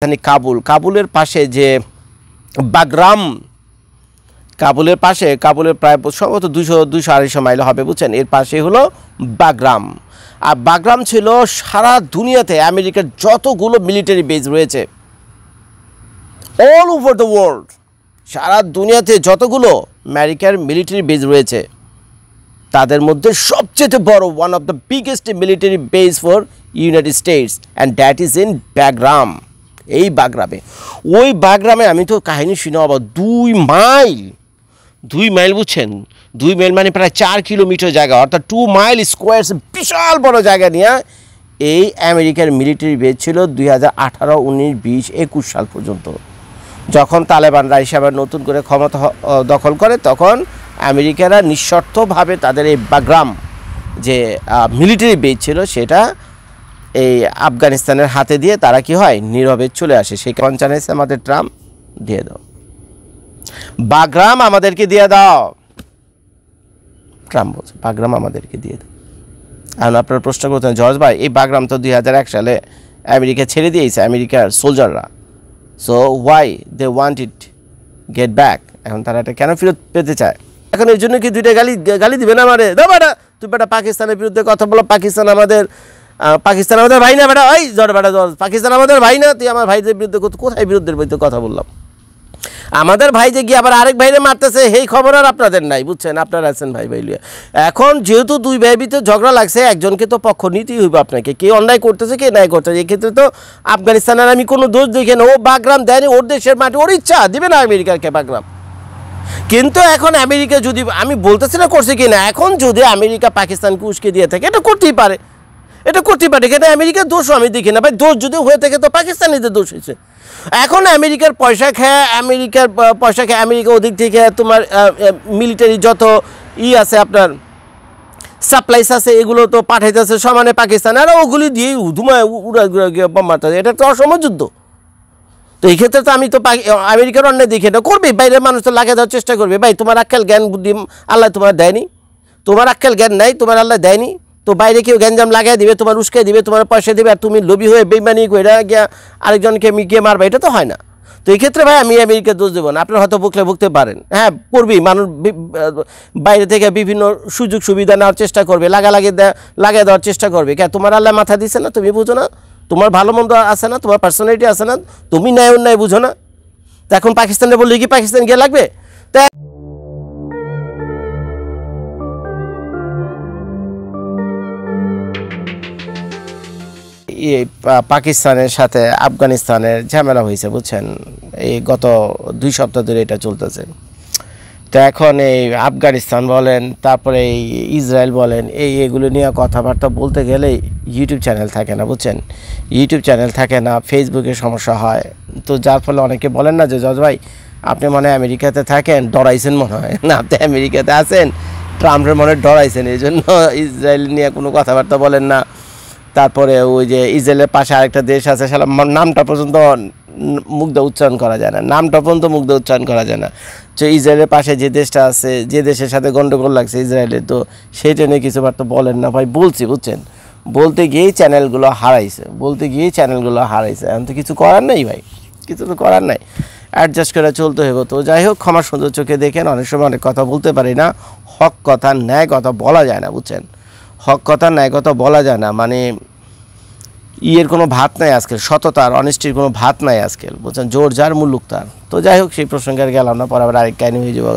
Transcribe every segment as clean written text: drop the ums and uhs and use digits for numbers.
রাজধানী কাবুলের পাশে যে বাগরাম, কাবুলের পাশে, কাবুলের প্রায় সম্ভবত 200-250 মাইল হবে, বুঝছেন। এর পাশে হলো বাগরাম। আর বাগরাম ছিল সারা দুনিয়াতে আমেরিকার যতগুলো মিলিটারি বেজ রয়েছে, অল ওভার দ্য ওয়ার্ল্ড, সারা দুনিয়াতে যতগুলো আমেরিকার মিলিটারি বেজ রয়েছে তাদের মধ্যে সবচেয়ে বড়, one of the biggest military base for United States, and that is in Bagram. এই বাগরামে, ওই বাগরামে আমি তো কাহিনী শুনে আবার 2 মাইল, বুঝছেন, 2 মাইল মানে প্রায় 4 কিলোমিটার জায়গা, অর্থাৎ 2 মাইল স্কোয়ার, বিশাল বড় জায়গা নিয়ে এই আমেরিকার মিলিটারি বেজ ছিল 2018, 19, 20, 21 সাল পর্যন্ত। যখন তালেবানরা হিসাবে নতুন করে ক্ষমতা দখল করে, তখন আমেরিকারা নিঃশর্তভাবে তাদের এই বাগরাম যে মিলিটারি বেজ ছিল সেটা এই আফগানিস্তানের হাতে দিয়ে তারা কি হয়, নীরবে চলে আসে। সেই কনচানেছে আমাদের ট্রাম্প, দিয়ে দাও বাগরাম, আমাদেরকে দিয়ে দাও। ট্রাম্প বলছে বাগরাম আমাদেরকে দিয়ে দাও। এখন আপনারা প্রশ্ন করতেন, জর্জ ভাই, এই বাগরাম তো 2001 সালে আমেরিকা ছেড়ে দিয়েছে, আমেরিকার সোলজাররা, so why they want it get back, এখন তারা এটা কেন ফেরত পেতে চায়? এখন এর জন্য কি 2টা গালি দিবে না আমারে? দাও বেটা, তুই বেটা পাকিস্তানের বিরুদ্ধে কথা বলো, পাকিস্তান আমাদের ভাই না বেটা, ওই জড় বেটা, পাকিস্তান আমাদের ভাই না, তুই আমার ভাইদের বিরুদ্ধে কোথায় বিরুদ্ধের বিরুদ্ধে কথা বললাম? আমাদের ভাই যে গিয়ে আবার আরেক ভাইরে মারতেছে, এই খবর আর আপনাদের নাই, বুঝছেন, আপনারা আছেন ভাই ভাইলিয়া। এখন যেহেতু 2 ভাইয়ের ভিতরে ঝগড়া লাগছে, একজনকে তো পক্ষ নিতেই হইবে আপনাকে, কে অন্যায় করতেছে কে ন্যায় করতেছে। এক্ষেত্রে তো আফগানিস্তানের আমি কোনো দোষ দেখি না, ও বাগরাম দেয়নি, ওর দেশের মাটি, ওর ইচ্ছা, দিবে না আমেরিকাকে বাগরাম। কিন্তু এখন আমেরিকা যদি, আমি বলতেছি না করছে কি না, এখন যদি আমেরিকা পাকিস্তানকে উস্কে দিয়ে থাকে, এটা করতেই পারে, এটা করতেই পারে, এখানে আমেরিকার দোষও আমি দেখি না ভাই। দোষ যদি হয়ে থাকে তো পাকিস্তানিদের দোষ হয়েছে। এখন আমেরিকার পয়সা খেয়ে, আমেরিকা ওদিক থেকে তোমার মিলিটারি যত আছে, আপনার সাপ্লাইস আছে, এগুলো তো পাঠাইতেছে সমানে পাকিস্তান, আর ওগুলি দিয়ে ধুমায় উড়া বোম মারতেছে। এটা তো অসম যুদ্ধ। তো এই ক্ষেত্রে তো আমি তো আমেরিকার অন্যায় দেখি না, করবে, বাইরের মানুষ তো লাগিয়ে দেওয়ার চেষ্টা করবে। ভাই, তোমার আক্কেল জ্ঞান বুদ্ধি আল্লাহ তোমার দেয়নি, তোমার আক্কেল জ্ঞান নাই, তোমার আল্লাহ দেয়নি, তো বাইরে কেউ গ্যাঞ্জাম লাগাই দিবে, তোমার উস্কাই দিবে, তোমার পয়সা দিবে, আর তুমি লোভী হয়ে বেইমানি করে গিয়া আরেকজনকে গিয়ে মারবে, এটা তো হয় না। তো এই ক্ষেত্রে ভাই আমি আমেরিকার দোষ দেবো না। আপনার হয়তো ভুগতে পারেন, হ্যাঁ করবি, মানুষ বাইরে থেকে বিভিন্ন সুযোগ সুবিধা নেওয়ার চেষ্টা করবে, লাগাই দেওয়ার চেষ্টা করবে। কে তোমার আল্লাহ মাথা দিচ্ছে না? তুমি বুঝো না? তোমার ভালো মন্দ আছে না? তোমার পার্সোনালিটি আছে না? তুমি ন্যায় অন্যায় বুঝো না? তো এখন পাকিস্তানে বললে কি পাকিস্তান গিয়ে লাগবে? তা পাকিস্তানের সাথে আফগানিস্তানের ঝামেলা হয়েছে, বুঝছেন, এই গত 2 সপ্তাহ ধরে এটা চলতেছে। তো এখন এই আফগানিস্তান বলেন, তারপরে এই ইসরায়েল বলেন, এগুলো নিয়ে কথাবার্তা বলতে গেলে ইউটিউব চ্যানেল থাকে না, বুঝছেন, ইউটিউব চ্যানেল থাকে না, ফেসবুকে সমস্যা হয়। তো যার ফলে অনেকে বলেন না যে জজ ভাই আপনি মনে হয় আমেরিকাতে থাকেন, ডরাইছেন মনে হয় না, আপনি আমেরিকাতে আছেন, ট্রাম্পের মনে ডরাইছেন, এই জন্য ইসরায়েল নিয়ে কোনো কথাবার্তা বলেন না। তারপরে ওই যে ইসরায়েলের পাশে আরেকটা দেশ আছে, সালা নামটা পর্যন্ত মুগ্ধ উচ্চারণ করা যায় না, নামটা পর্যন্ত মুগ্ধ উচ্চারণ করা যায় না। তো ইসরায়েলের পাশে যে দেশটা আছে, যে দেশের সাথে গন্ডগোল লাগছে ইসরায়েলের, তো সেইটা নিয়ে কিছু বার্তা বলেন না ভাই। বলছি, বুঝছেন, বলতে গিয়েই চ্যানেলগুলো হারাইছে, এখন তো কিছু করার নেই ভাই, কিছু তো করার নাই, অ্যাডজাস্ট করে চলতে হইব। তো যাই হোক, ক্ষমা সুন্দর চোখে দেখেন, অনেক সময় অনেক কথা বলতে পারি না, হক কথা ন্যায় কথা বলা যায় না, বুঝছেন, হক কথা ন্যায় কথা বলা যায় না, মানে ইয়ের কোনো ভাত নাই আজকাল, সততার অনেস্টির কোনো ভাত নাই আজকাল, বুঝছেন, জোর যার মুল্লুক তার। তো যাই হোক, সেই প্রসঙ্গে আর গেলাম না, পরে আবার আরেক কাহিনী হয়ে যাবো।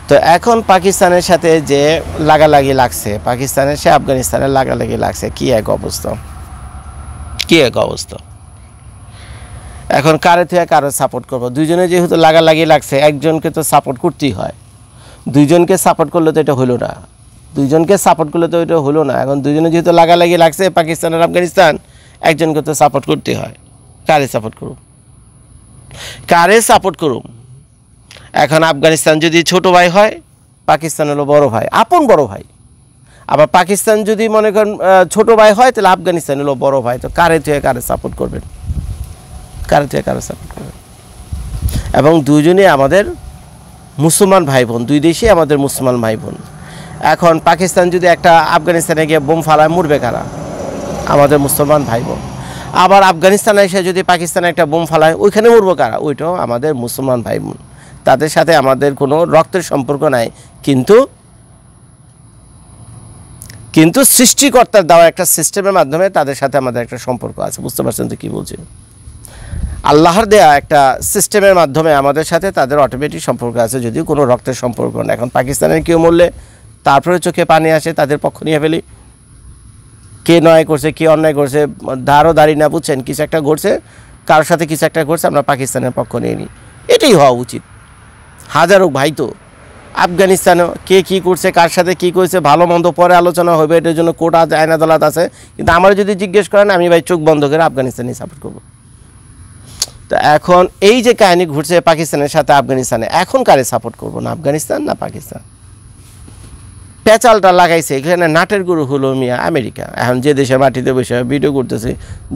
তো এখন পাকিস্তানের সাথে যে লাগালাগি লাগছে, পাকিস্তানের সে আফগানিস্তানের লাগালাগি লাগছে, কি এক অবস্থা। এখন কারে থেকে কারো সাপোর্ট করবো? দুইজনে যেহেতু লাগালাগি লাগছে, একজনকে তো সাপোর্ট করতেই হয়, দুইজনকে সাপোর্ট করলে তো এটা হলো না, এখন দুইজনে যেহেতু লাগালাগি লাগছে, পাকিস্তান আর আফগানিস্তান, একজনকে তো সাপোর্ট করতে হয়। কারে সাপোর্ট করুম? এখন আফগানিস্তান যদি ছোট ভাই হয়, পাকিস্তান হলো বড় ভাই, আপন বড় ভাই। আবার পাকিস্তান যদি মনে করেন ছোট ভাই হয়, তাহলে আফগানিস্তান হলো বড় ভাই। তো কারে সাপোর্ট করবেন? এবং দুইজনই আমাদের মুসলমান ভাই বোন, দুই দেশই আমাদের মুসলমান ভাই বোন। এখন পাকিস্তান যদি একটা আফগানিস্তানে গিয়ে বোম ফালায়, মরবে কারা? আমাদের মুসলমান ভাই বোন। আবার আফগানিস্তানে এসে যদি পাকিস্তানে একটা বোম ফালায় ওইখানে মরবো কারা? ওইটাও আমাদের মুসলমান ভাই বোন, তাদের সাথে আমাদের কোনো রক্তের সম্পর্ক নাই, কিন্তু কিন্তু সৃষ্টিকর্তার দেওয়া একটা সিস্টেমের মাধ্যমে তাদের সাথে আমাদের একটা সম্পর্ক আছে। বুঝতে পারছেন তো কী বলছি? আল্লাহর দেয়া একটা সিস্টেমের মাধ্যমে আমাদের সাথে তাদের অটোমেটিক সম্পর্ক আছে, যদিও কোনো রক্তের সম্পর্ক না। এখন পাকিস্তানের কেউ মরলে তারপরে চোখে পানি আসে, তাদের পক্ষ নিয়ে ফেলি। কে নয় করছে, কে অন্যায় করছে, ধারও দাঁড়ি না, বুঝছেন? কিছু একটা ঘটছে, কারোর সাথে কিছু একটা ঘটছে, আমরা পাকিস্তানের পক্ষ নিয়ে নিই। এটাই হওয়া উচিত। হাজারো ভাই তো আফগানিস্তানেও কে কী করছে, কার সাথে কী করছে, ভালো মন্দ পরে আলোচনা হবে, এটার জন্য কোর্ট আছে, আইন আদালত আছে। কিন্তু আমার যদি জিজ্ঞেস করেন, আমি ভাই চোখ বন্ধ করে আফগানিস্তানই সাপোর্ট করবো। তো এখন এই যে কাহিনী ঘুরছে পাকিস্তানের সাথে আফগানিস্তানে, এখন কারে সাপোর্ট করবো? না আফগানিস্তান না পাকিস্তান? পেঁচালটা লাগাইছে এখানে নাটের গুরু হলো মিয়া আমেরিকা। এখন যে দেশের মাটিতে বসে ভিডিও করতেছি,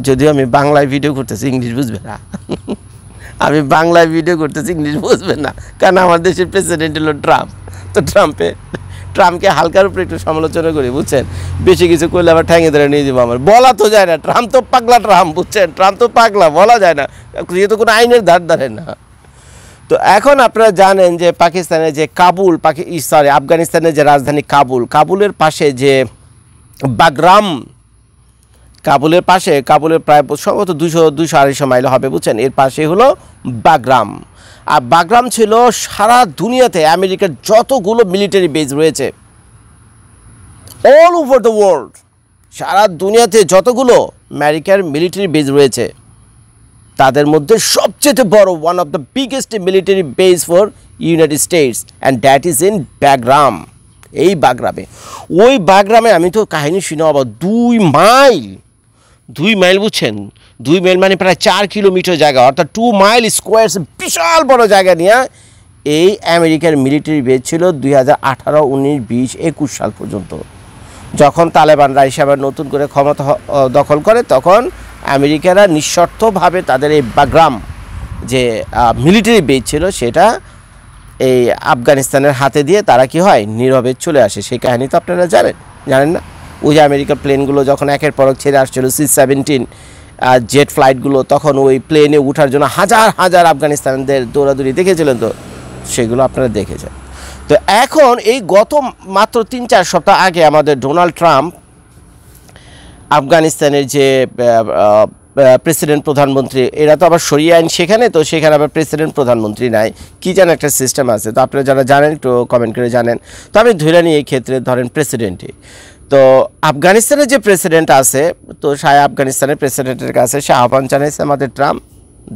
যদিও আমি বাংলায় ভিডিও করতেছি, ইংলিশ বুঝবে না। আমি বাংলায় ভিডিও করতেছি, ইংলিশ বুঝবে না, কারণ আমার দেশের প্রেসিডেন্ট হলো ট্রাম্প। তো ট্রাম্পকে হালকার উপরে একটু সমালোচনা করি, বুঝছেন? বেশি কিছু করলে আবার ঠ্যাঙে ধরে নিয়ে যাবো। আমার বলা তো যায় না, ট্রাম্প তো পাগলা ট্রাম্প, বুঝছেন? ট্রাম্প তো পাগলা, বলা যায় না, যেহেতু কোনো আইনের ধার ধারে না। তো এখন আপনারা জানেন যে পাকিস্তানের যে কাবুল, আফগানিস্তানের যে রাজধানী কাবুলের পাশে যে বাগরাম, কাবুলের প্রায় সম্ভবত 200-250 মাইল হবে, বুঝছেন? এর পাশে হলো বাগরাম। আর বাগরাম ছিল সারা দুনিয়াতে আমেরিকার যতগুলো মিলিটারি বেজ রয়েছে, অল ওভার দ্য ওয়ার্ল্ড, সারা দুনিয়াতে যতগুলো আমেরিকার মিলিটারি বেজ রয়েছে, তাদের মধ্যে সবচেয়ে বড়, one of the biggest military base for United States, and that is in Bagram. এই বাগরামে, ওই বাগরামে আমি তো কাহিনী শুনে আবার 2 মাইল, বুঝছেন? 2 মাইল মানে প্রায় 4 কিলোমিটার জায়গা, অর্থাৎ 2 মাইল স্কোয়ার, বিশাল বড় জায়গা নিয়ে এই আমেরিকার মিলিটারি বেস ছিল 2018, 19, 20, 21 সাল পর্যন্ত। যখন তালেবানরা হিসাবে নতুন করে ক্ষমতা দখল করে, তখন আমেরিকারা নিঃশর্তভাবে তাদের এই বাগরাম যে মিলিটারি বেস ছিল, সেটা এই আফগানিস্তানের হাতে দিয়ে তারা কি হয়, নীরবে চলে আসে। সেই কাহিনী তো আপনারা জানেন না? ওই যে আমেরিকার প্লেনগুলো যখন একের পর ছেড়ে আসছিল, C-17 জেট ফ্লাইটগুলো, তখন ওই প্লেনে ওঠার জন্য হাজার হাজার আফগানিস্তানদের দৌড়াদৌড়ি দেখেছিলেন তো, সেগুলো আপনারা দেখেছেন। তো এখন এই গত মাত্র 3-4 সপ্তাহ আগে আমাদের ডোনাল্ড ট্রাম্প আফগানিস্তানের যে প্রেসিডেন্ট প্রধানমন্ত্রী, এরা তো আবার শরিয়া আইন সেখানে, তো সেখানে আবার প্রেসিডেন্ট প্রধানমন্ত্রী নাই, কি যেন একটা সিস্টেম আছে। তো আপনারা যারা জানেন একটু কমেন্ট করে জানেন। তো আমি ধরে নিই এই ক্ষেত্রে ধরেন প্রেসিডেন্টই, তো আফগানিস্তানের যে প্রেসিডেন্ট আছে, তো আফগানিস্তানের প্রেসিডেন্টের কাছে সে আহ্বান জানাইছে, আমাদের ট্রাম্প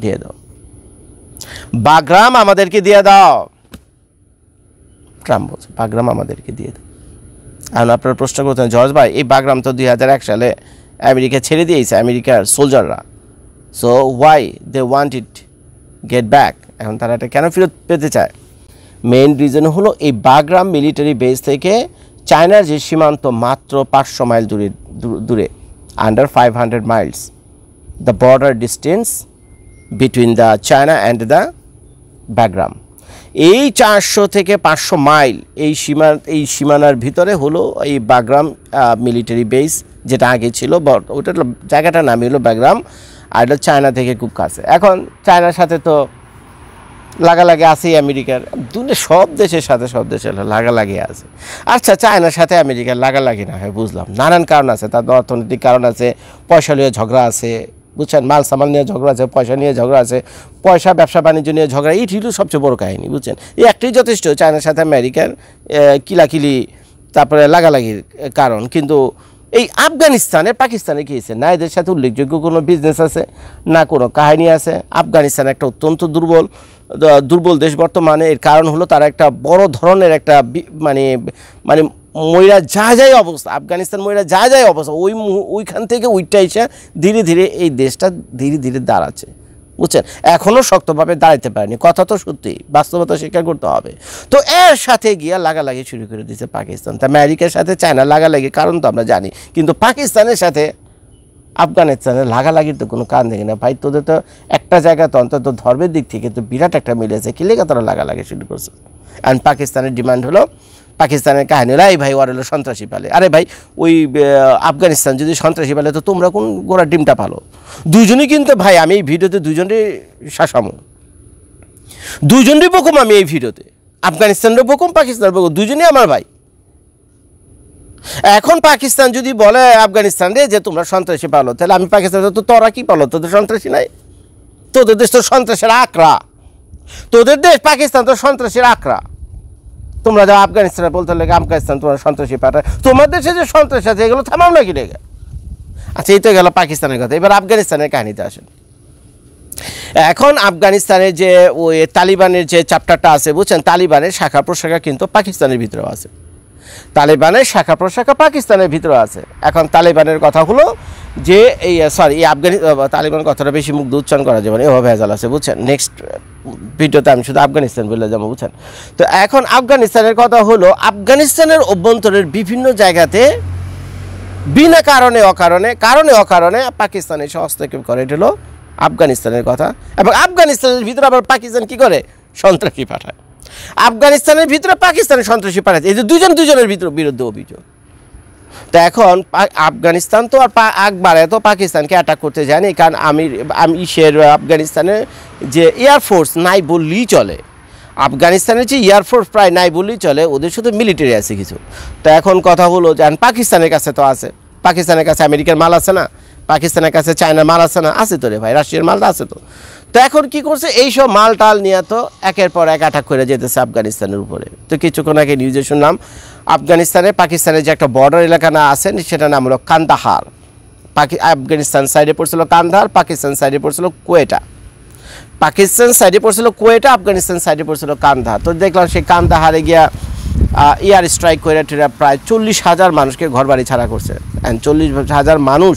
দিয়ে দাও, বাগরাম আমাদেরকে দিয়ে দাও। ট্রাম্প বলছে বাগরাম আমাদেরকে দিয়ে দাও। এখন আপনারা প্রশ্ন করতেন, জর্জ ভাই এই বাগরাম তো 2001 সালে আমেরিকা ছেড়ে দিয়েছে, আমেরিকার সোলজাররা। So why they want it get back? এখন তারা এটা কেন ফেরত পেতে চায়? মেইন রিজন হলো এই বাগরাম মিলিটারি বেস থেকে চায়নার যে সীমান্ত মাত্র 500 মাইল দূরে, under 500 Miles, the border distance between the China and the Bagram. এই 400 থেকে 500 মাইল এই সীমানার ভিতরে হলো এই বাগরাম মিলিটারি বেস, যেটা আগে ছিল। ওটার জায়গাটার নাম হলো বাগরাম, আর এটা চায়না থেকে খুব কাছে। এখন চায়নার সাথে তো লাগালাগি আছেই আমেরিকার, দুনিয়া সব দেশের সাথে সব দেশের লাগালাগি আছে। আচ্ছা, চায়নার সাথে আমেরিকার লাগালাগি না হয় বুঝলাম, নানান কারণ আছে, তার অর্থনৈতিক কারণ আছে, পয়সা নিয়ে ঝগড়া আছে, বুঝছেন? মাল সামাল নিয়ে ঝগড়া আছে, পয়সা নিয়ে ঝগড়া আছে, পয়সা ব্যবসা বাণিজ্য নিয়ে ঝগড়া, এই হলো সবচেয়ে বড় কাহিনী, বুঝছেন? এই একটাই যথেষ্ট, চায়নার সাথে আমেরিকার কিলাকিলি, তারপরে লাগালাগির কারণ। কিন্তু এই আফগানিস্তানে, পাকিস্তানে কী হয়েছে? না এদের সাথে উল্লেখযোগ্য কোনো বিজনেস আছে, না কোনো কাহিনী আছে। আফগানিস্তান একটা অত্যন্ত দুর্বল দেশ বর্তমানে। এর কারণ হলো তারা একটা বড় ধরনের একটা মানে ময়রা যায় অবস্থা, আফগানিস্তান ময়রা যায় অবস্থা, ওইখান থেকে উইটা এসে ধীরে ধীরে এই দেশটা ধীরে ধীরে দাঁড়াচ্ছে, বুঝছেন? এখনও শক্তভাবে দাঁড়াতে পারেনি, কথা তো সত্যি, বাস্তবতা স্বীকার করতে হবে। তো এর সাথে গিয়া লাগালাগি শুরু করে দিয়েছে পাকিস্তান। তা আমেরিকার সাথে চায়না লাগালাগি কারণ তো আমরা জানি, কিন্তু পাকিস্তানের সাথে আফগানিস্তানের লাগালাগির তো কোনো কারণ দেখি না ভাই। তোদের তো একটা জায়গা তো অন্তত ধর্মের দিক থেকে তো বিরাট একটা মিলেছে, কি লেগে তারা লাগালাগি শুরু করছে। অ্যান্ড পাকিস্তানের ডিমান্ড হলো পাকিস্তানের কাহিনী হলো এই ভাই ওর হলো সন্ত্রাসী পালে। আরে ভাই ওই আফগানিস্তান যদি সন্ত্রাসী পালে তো তোমরা কোন গোড়া ডিমটা পালো? দুজনই কিন্তু ভাই, আমি এই ভিডিওতে দুজনেরই শাসামো, দুজনেরই বকুম আমি এই ভিডিওতে, আফগানিস্তানেরও বকুম পাকিস্তানের বকুম, দুজনই আমার ভাই। এখন পাকিস্তান যদি বলে আফগানিস্তান রে যে তোমরা সন্ত্রাসী পালো, তাহলে আমি পাকিস্তানে তো তোরা কি পালো? তোদের সন্ত্রাসী নাই? তোদের দেশ তো সন্ত্রাসের আকড়া, তোদের দেশ পাকিস্তান তো সন্ত্রাসীর আকড়া। তোমরা যাও আফগানিস্তানে বলতে লেগে আফগানিস্তান তোমার সন্ত্রাসী পাঠায়, তোমার দেশে যে সন্ত্রাসী আছে এগুলো থামাও নাকি লেগে? আচ্ছা, এই তো গেল পাকিস্তানের কথা। এবার আফগানিস্তানের কাহিনীতে আসেন। এখন আফগানিস্তানের যে ওই তালিবানের যে চ্যাপ্টারটা আছে বুঝছেন, তালিবানের শাখা প্রশাখা কিন্তু পাকিস্তানের ভিতরেও আছে, তালিবানের শাখা প্রশাখা পাকিস্তানের ভিতরে আছে। এখন তালিবানের কথা হলো যে এই এই তালিবান কথাটা বেশি মুগ্ধ উচ্চারণ করা যাবে না, এভাবে ভেজাল আছে বুঝছেন। নেক্সট ভিডিওতে আমি শুধু আফগানিস্তান বলে যাবো বুঝছেন। তো এখন আফগানিস্তানের কথা হলো, আফগানিস্তানের অভ্যন্তরের বিভিন্ন জায়গাতে বিনা কারণে অকারণে পাকিস্তান এসে হস্তক্ষেপ করে, এটা হলো আফগানিস্তানের কথা। এবং আফগানিস্তানের ভিতরে আবার পাকিস্তান কি করে? সন্ত্রাসী পাঠায়। আফগানিস্তানের ভিতরে পাকিস্তানের সন্ত্রাসী পাঠাচ্ছে, এই যে দুজনের বিরুদ্ধে অভিযোগ। তো এখন আফগানিস্তান তো আর একবারে তো পাকিস্তানকে অ্যাটাক করতে যায়নি, কারণ আফগানিস্তানের যে এয়ারফোর্স নাই বললেই চলে, আফগানিস্তানের যে এয়ারফোর্স প্রায় নাই বললেই চলে, ওদের শুধু মিলিটারি আছে কিছু। তো এখন কথা হলো যে পাকিস্তানের কাছে তো আছে, পাকিস্তানের কাছে আমেরিকার মাল আছে না, পাকিস্তানের কাছে চায়নার মাল আছে না, আছে তো রে ভাই, রাশিয়ার মালটা আছে তো। তো এখন কি করছে, এইসব মাল টাল নিয়ে তো একের পর এক অ্যাটাক করে যেতেছে আফগানিস্তানের উপরে। তো কিছুক্ষণ আগে নিউজে শুনলাম পাকিস্তানের যে একটা বর্ডার এলাকা না আছে, সেটার নাম হলো কান্দাহার। আফগানিস্তান সাইডে পড়ছিল কান্দাহার, পাকিস্তান সাইডে পড়ছিল কোয়েটা। আফগানিস্তান সাইডে পড়ছিল কান্দাহার। তো দেখলাম সেই কান্দাহারে গিয়া এয়ার স্ট্রাইক করে প্রায় 40,000 মানুষকে ঘর বাড়ি ছাড়া করছে। 40,000 মানুষ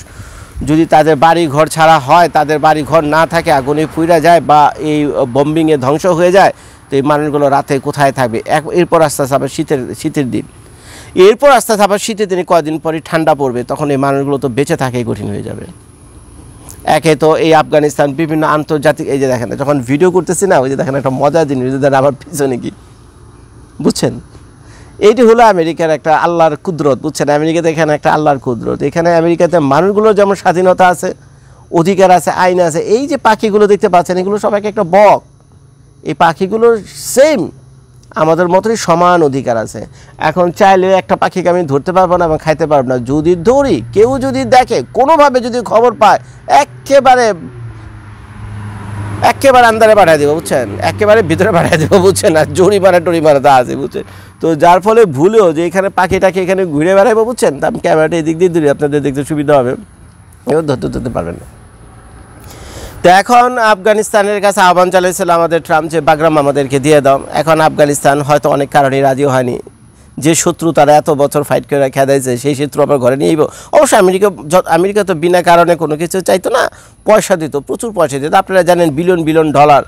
যদি তাদের বাড়ি ঘর ছাড়া হয়, তাদের বাড়ি ঘর না থাকে, আগুনে পুড়ে যায় বা এই বম্বিংয়ে ধ্বংস হয়ে যায়, তো এই মানুষগুলো রাতে কোথায় থাকবে? এরপর আস্তে আস্তে আবার শীতের দিন, এরপর আস্তে আস্তে আবার শীতের দিনে কয়েকদিন পরে ঠান্ডা পড়বে, তখন এই মানুষগুলো তো বেঁচে থাকাই কঠিন হয়ে যাবে। একে তো এই আফগানিস্তান বিভিন্ন আন্তর্জাতিক, এই যে দেখেন যখন ভিডিও করতেছি না, ওই যে দেখেন একটা মজার জিনিস, আমার পিছনে কি বুঝছেন, এইটি হলো আমেরিকার একটা আল্লাহর কুদরত বুঝছেন। আমেরিকাতে এখানে একটা আল্লাহর কুদরত, এখানে আমেরিকাতে মানুষগুলোর যেমন স্বাধীনতা আছে, অধিকার আছে, আইন আছে। এই যে পাখিগুলো দেখতে পাচ্ছেন, এগুলো সবাইকে একটা বক, এই পাখিগুলোর সেম আমাদের মতোই সমান অধিকার আছে। এখন চাইলে একটা পাখিকে আমি ধরতে পারবো না এবং খাইতে পারবো না, যদি ধরি, কেউ যদি দেখে, কোনোভাবে যদি খবর পায়, একেবারে আন্দারে পাঠিয়ে দেবো বুঝছেন, একেবারে ভিতরে পাঠিয়ে দেবো বুঝছেন। আর জরিমানা তা আছে বুঝছেন। তো যার ফলে ভুলেও যে এখানে পাখিটাকে এখানে ঘুরে বেড়াইবো বুঝছেন, তা আমি ক্যামেরাটা এদিক দিয়ে দূরে, আপনাদের দেখতে সুবিধা হবে, এবার ধরতে পারবেন না। তো এখন আফগানিস্তানের কাছে আহ্বান চালিয়েছিল আমাদের ট্রাম্প যে বাগরাম আমাদেরকে দিয়ে দাও। এখন আফগানিস্তান হয়তো অনেক কারণেই রাজি হয়নি, যে শত্রু তারা এত বছর ফাইট করে খেদাইছে, সেই শত্রু আবার ঘরে নিয়ে অবশ্য আমেরিকা তো বিনা কারণে কোনো কিছু চাইতো না, পয়সা দিত, প্রচুর পয়সা দিত। আপনারা জানেন বিলিয়ন ডলার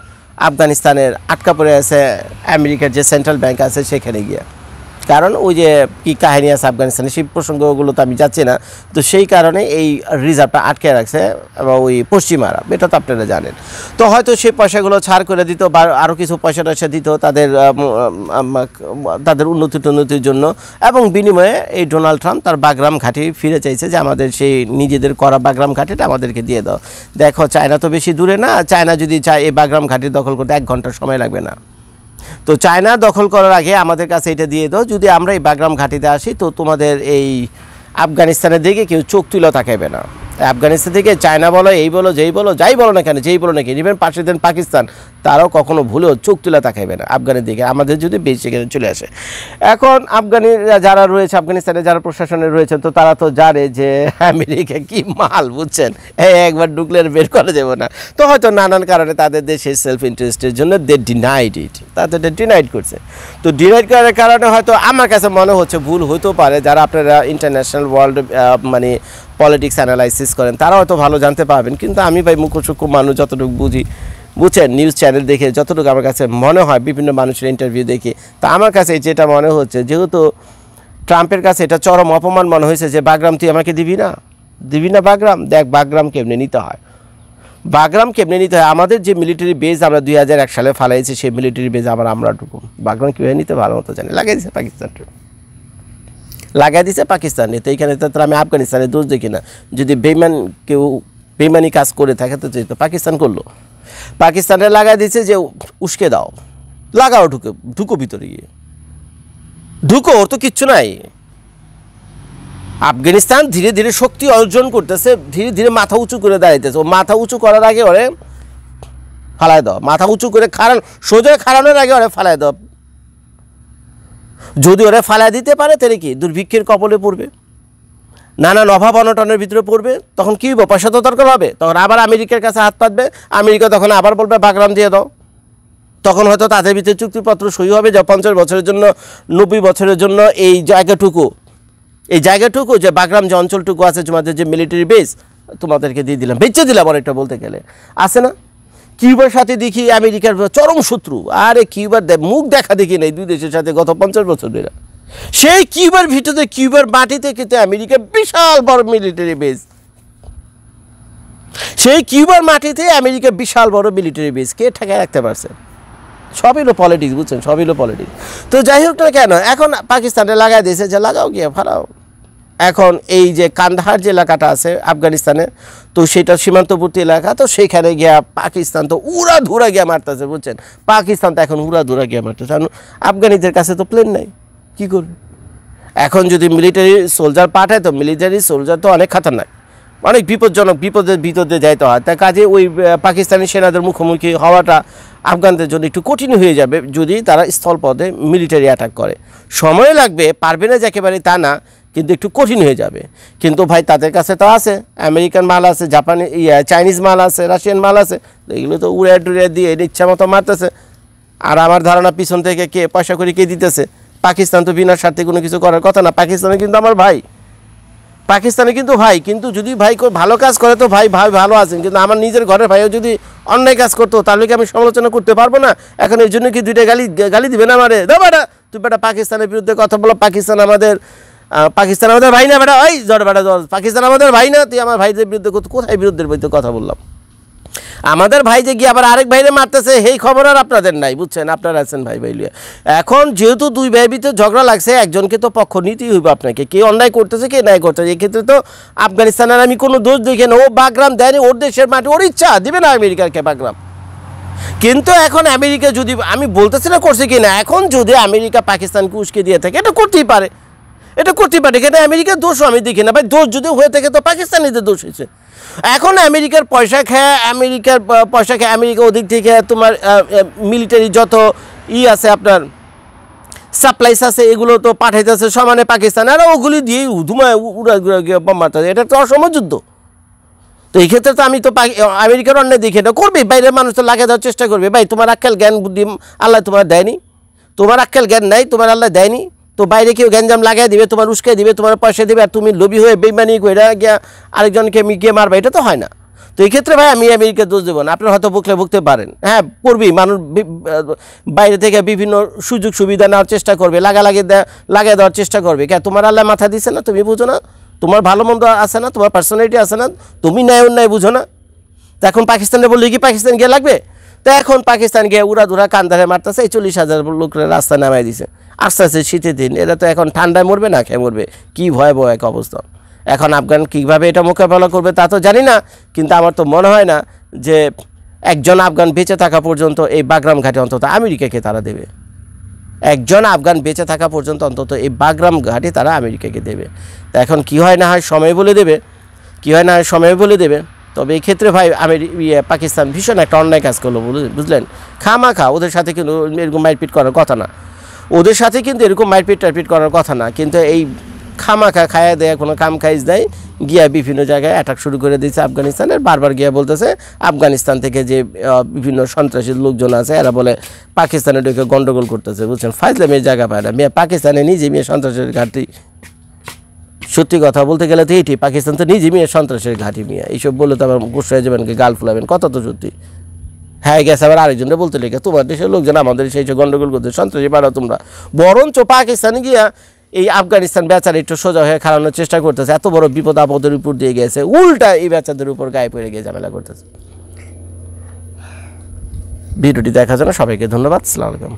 আফগানিস্তানের আটকা পড়ে আছে আমেরিকার যে সেন্ট্রাল ব্যাংক আছে সেখানে গিয়ে। কারণ ওই যে কী কাহিনী আছে আফগানিস্তানে, সেই প্রসঙ্গগুলো তো আমি যাচ্ছি না। তো সেই কারণে এই রিজার্ভটা আটকে রাখছে ওই পশ্চিমারা, এটা তো আপনারা জানেন। তো হয়তো সেই পয়সাগুলো ছাড় করে দিত বা আরও কিছু পয়সা দিত তাদের উন্নতির জন্য, এবং বিনিময়ে এই ডোনাল্ড ট্রাম্প তার বাগরাম ঘাঁটি ফিরে চাইছে যে আমাদের সেই নিজেদের করা বাগরাম ঘাঁটিটা আমাদেরকে দিয়ে দাও। দেখো চায়না তো বেশি দূরে না, চায়না যদি চায় এই বাগরাম ঘাঁটি দখল করতে 1 ঘন্টা সময় লাগবে না। তো চায়না দখল করার আগে আমাদের কাছে এটা দিয়ে দাও, যদি আমরা এই বাগরাম ঘাঁটিতে আসি তো তোমাদের এই আফগানিস্তানের দিকে কেউ চোখ তুলে তাকাইবে না। আফগানিস্তান থেকে চায়না বলো, এই বলো, যাই বলো না কেন, ইভেন পাশে দেন পাকিস্তান, তারাও কখনো ভুলেও চোখ তুলে তাকাইবে না আফগানের দিকে, আমাদের যদি বেশ সেখানে চলে আসে। এখন আফগানিরা যারা রয়েছে, আফগানিস্তানে যারা প্রশাসনে রয়েছে, তো তারা তো জানে যে আমেরিকা কি মাল বুঝছেন, একবার ঢুকলে বের করা যাবে না। তো হয়তো নানান কারণে তাদের দেশের সেলফ ইন্টারেস্টের জন্য তাদের ডিনাইড করছে। তো ডিনাইড করার কারণে হয়তো আমার কাছে মনে হচ্ছে ভুল হতেও পারে, যারা আপনারা ইন্টারন্যাশনাল ওয়ার্ল্ড মানে পলিটিক্স অ্যানালাইসিস করেন তারা হয়তো ভালো জানতে পারবেন, কিন্তু আমি ভাই মুখ্য মানুষ যতটুকু বুঝছেন, নিউজ চ্যানেল দেখে যতটুকু আমার কাছে মনে হয়, বিভিন্ন মানুষের ইন্টারভিউ দেখে, তা আমার কাছে যেটা মনে হচ্ছে, যেহেতু ট্রাম্পের কাছে এটা চরম অপমান মনে হয়েছে যে বাগরাম তুই আমাকে দিবি না বাগরাম, দেখ বাগরাম কেমনে নিতে হয়। বাগরাম কেমনে নিতে হয়, আমাদের যে মিলিটারি বেজ আমরা 2001 সালে ফালাইছি, সেই মিলিটারি বেজ আবার আমরা ঢুকবো। বাগরাম কীভাবে নিতে ভালো মতো জানি, লাগাই দিচ্ছে পাকিস্তানে। তো এইখানে তো আমি আফগানিস্তানের দোষ দেখি না। যদি কেউ বেইমানি কাজ করে থাকে তো পাকিস্তান করলো, পাকিস্তানে লাগাই দিচ্ছে যে উস্কে দাও, লাগাও, ঢুকো ভিতরে গিয়ে ঢুকো, ওর তো কিচ্ছু নাই। আফগানিস্তান ধীরে ধীরে শক্তি অর্জন করতেছে, ধীরে ধীরে মাথা উঁচু করে দাঁড়াইতেছে। ও মাথা উঁচু করার আগে ওরে ফালাই দাও, মাথা উঁচু করে সোজা খাড়ানোর আগে ওরে ফালাই দাও। যদি ওরা ফালাই দিতে পারে তাহলে কি দুর্ভিক্ষের কবলে পড়বে, নানান অভাব অনটনের ভিতরে পড়বে। তখন কী হবে, পয়সা তো দরকার হবে, তখন আবার আমেরিকার কাছে হাত পাতবে। আমেরিকা তখন আবার বলবে বাগরাম দিয়ে দাও। তখন হয়তো তাদের ভিতরে চুক্তিপত্র সই হবে যে 50 বছরের জন্য, 90 বছরের জন্য এই জায়গাটুকু যে বাগরাম যে অঞ্চলটুকু আছে তোমাদের যে মিলিটারি বেস তোমাদেরকে দিয়ে দিলাম, বেঁচে দিলাম অনেকটা বলতে গেলে। আছে না, কিউবার সাথে দেখি আমেরিকার চরম শত্রু। আরে কিউবার মুখ দেখা দেখি নাই দুই দেশের সাথে গত 50 বছর ধরে। সেই কিউবার ভিতরে, কিউবার মাটিতে কিন্তু আমেরিকার বিশাল বড় মিলিটারি বেস, সেই কিউবার মাটিতে আমেরিকার বিশাল বড় মিলিটারি বেস কে ঠেকায় রাখতে পারছে? সবই হলো পলিটিক্স, বুঝছেন, সবই হলো পলিটিক্স। তো যাই হোক না কেন, এখন পাকিস্তানে লাগাই দিয়েছে যে লাগাও গিয়ে ফারাও। এখন এই যে কান্দাহার যে এলাকাটা আছে আফগানিস্তানে, তো সেটা সীমান্তবর্তী এলাকা, তো সেইখানে গিয়া পাকিস্তান তো উড়াধুরা গিয়া মারতেছে, বুঝছেন। পাকিস্তান তো এখন উড়াধুরা গিয়া মারতেছে, কারণ আফগানিদের কাছে তো প্লেন নাই, কী করবে? এখন যদি মিলিটারি সোলজার পাঠায়, তো মিলিটারি সোলজার তো অনেক খাতারনাক, অনেক বিপজ্জনক, বিপদের ভিতরে যাইতে হয়। তার কাজে ওই পাকিস্তানি সেনাদের মুখোমুখি হওয়াটা আফগানদের জন্য একটু কঠিন হয়ে যাবে যদি তারা স্থলপথে মিলিটারি অ্যাটাক করে। সময় লাগবে, পারবে না যে একেবারে তা না, কিন্তু একটু কঠিন হয়ে যাবে। কিন্তু ভাই তাদের কাছে তো আছে আমেরিকান মাল আছে, জাপানি চাইনিজ মাল আছে, রাশিয়ান মাল আছে, এগুলো তো উড়ে টুড়ে দিয়ে ইচ্ছা মতো মারতেছে। আর আমার ধারণা পিছন থেকে কে পয়সা করে কে দিতেছে? পাকিস্তান তো বিনা স্বার্থে কোনো কিছু করার কথা না। পাকিস্তানে কিন্তু আমার ভাই, পাকিস্তানে কিন্তু ভাই, কিন্তু যদি ভাই ভালো কাজ করে তো ভাই ভালো আছেন, কিন্তু আমার নিজের ঘরের ভাইও যদি অন্যায় কাজ করতো তাহলে কি আমি সমালোচনা করতে পারবো না? এখন এর জন্য কি দুইটা গালি দিবে না আমারে? দা বেটা, তুই বেটা পাকিস্তানের বিরুদ্ধে কথা বলো, পাকিস্তান আমাদের ভাই না বেটা, ওই জড় বেটা জল, পাকিস্তান আমাদের ভাই না, তুই আমার ভাইদের বিরুদ্ধে কোথায় বিরুদ্ধের বিরুদ্ধে কথা বললাম? আমাদের ভাই যে গিয়ে আবার আরেক ভাইরে মারতেছে, এই খবর আর আপনাদের নাই, বুঝছেন, আপনারা আছেন ভাই ভাইলিয়া। এখন যেহেতু দুই ভাই ভিতরে ঝগড়া লাগছে, একজনকে তো পক্ষ নিতেই হইবে আপনাকে, কে অন্যায় করতেছে কে ন্যায় করতেছে। এক্ষেত্রে তো আফগানিস্তানের আমি কোনো দোষ দেখি না, ও বাগরাম দেয়নি, ওর দেশের মাটি, ওর ইচ্ছা দিবে না আমেরিকাকে বাগরাম। কিন্তু এখন আমেরিকা যদি, আমি বলতেছি না করছে কি না, এখন যদি আমেরিকা পাকিস্তানকে উস্কে দিয়ে থাকে, এটা করতেই পারে, এখানে আমেরিকার দোষও আমি দেখি না ভাই। দোষ যদি হয়ে থাকে তো পাকিস্তানিদের দোষ হয়েছে। এখন আমেরিকার পয়সা খায়, আমেরিকা ওদিক থেকে তোমার মিলিটারি যত আছে আপনার সাপ্লাইস আছে, এগুলো তো পাঠাইতেছে সমানে পাকিস্তান, আর ওগুলি দিয়ে ধুমায় উড়া বোম মারতেছে। এটা তো অসম যুদ্ধ। তো এই ক্ষেত্রে তো আমি তো আমেরিকার অন্যায় দেখি এটা করবে, বাইরের মানুষ তো লাগিয়ে দেওয়ার চেষ্টা করবে। ভাই তোমার আক্কেল জ্ঞান বুদ্ধি আল্লাহ তোমার দেয়নি, তোমার আক্কেল জ্ঞান নাই, তোমার আল্লাহ দেয়নি, তো বাইরে কেউ গ্যাঞ্জাম লাগাই দিবে, তোমার উস্কে দিবে, তোমার পয়সা দিবে, আর তুমি লোভী হয়ে বেইমানি করে গিয়া আরেকজনকে গিয়ে মারবে, এটা তো হয় না। তো এই ক্ষেত্রে ভাই আমি আমেরিকার দোষ দেবো না। আপনার হয়তো ভুগতে পারেন, হ্যাঁ করবেই, মানুষ বাইরে থেকে বিভিন্ন সুযোগ সুবিধা নেওয়ার চেষ্টা করবে, লাগিয়ে দেওয়ার চেষ্টা করবে। কে তোমার আল্লাহ মাথা দিছে না? তুমি বুঝো না? তোমার ভালো মন্দ আছে না? তোমার পার্সোনালিটি আছে না? তুমি ন্যায় অন্যায় বুঝো না? তো এখন পাকিস্তানে বললে কি পাকিস্তান গিয়ে লাগবে? তো এখন পাকিস্তান গিয়ে উড়াধুরা কান্দারে মারতেছে, এই 40,000 লোকের রাস্তা নামাই দিছে। আস্তে আস্তে শীতের দিন, এরা তো এখন ঠান্ডায় মরবে না খেয়ে মরবে, কী ভয়াবহ এক অবস্থা। এখন আফগান কীভাবে এটা মোকাবেলা করবে তা তো জানি না, কিন্তু আমার তো মনে হয় না যে একজন আফগান বেঁচে থাকা পর্যন্ত এই বাগরাম ঘাটে অন্তত আমেরিকাকে তারা দেবে। একজন আফগান বেঁচে থাকা পর্যন্ত অন্তত এই বাগরাম ঘাটে তারা আমেরিকাকে দেবে। তা এখন কী হয় না হয় সময় বলে দেবে, তবে এই ক্ষেত্রে ভাই পাকিস্তান ভীষণ একটা অন্যায় কাজ করলো, বুঝলেন। খামাখা ওদের সাথে কিন্তু এরকম মারপিট করার কথা না, টাইপিট করার কথা না, কিন্তু এই খামাখা খায়া দেয়, কোনো কাম খাইজ দেয়, গিয়া বিভিন্ন জায়গায় অ্যাটাক শুরু করে দিয়েছে আফগানিস্তানের। বারবার গিয়া বলতেছে আফগানিস্তান থেকে যে বিভিন্ন সন্ত্রাসী লোকজন আছে এরা বলে পাকিস্তানে ঢুকে গন্ডগোল করতেছে, বুঝছেন। ফাইজলামের জায়গা পায় না পাকিস্তানে নিজে সন্ত্রাসের ঘাটতি। সত্যি কথা বলতে গেলে তো এইটি, পাকিস্তান তো নিজে সন্ত্রাসের ঘাঁটি এইসব বলে তো আবার গুসা হয়ে যাবেন, গাল ফুলাবেন, কথা তো সত্যি। হ্যাঁ গেছে আবার আরেকজনটা বলতে লেগে তোমার দেশের লোকজন আমাদের সেই গন্ডগোল করতে, সন্ত্রাসী বাড়াও তোমরা। বরঞ্চ পাকিস্তানে গিয়া এই আফগানিস্তান বেচারা একটু সোজা হয়ে খাড়ানোর চেষ্টা করতেছে, এত বড় বিপদ আপদের উপর দিয়ে গেছে, উল্টা এই বেচাদের উপর গায়ে পড়ে গিয়ে ঝামেলা করতেছে। ভিডিওটি দেখার জন্য সবাইকে ধন্যবাদ। আসসালামু আলাইকুম।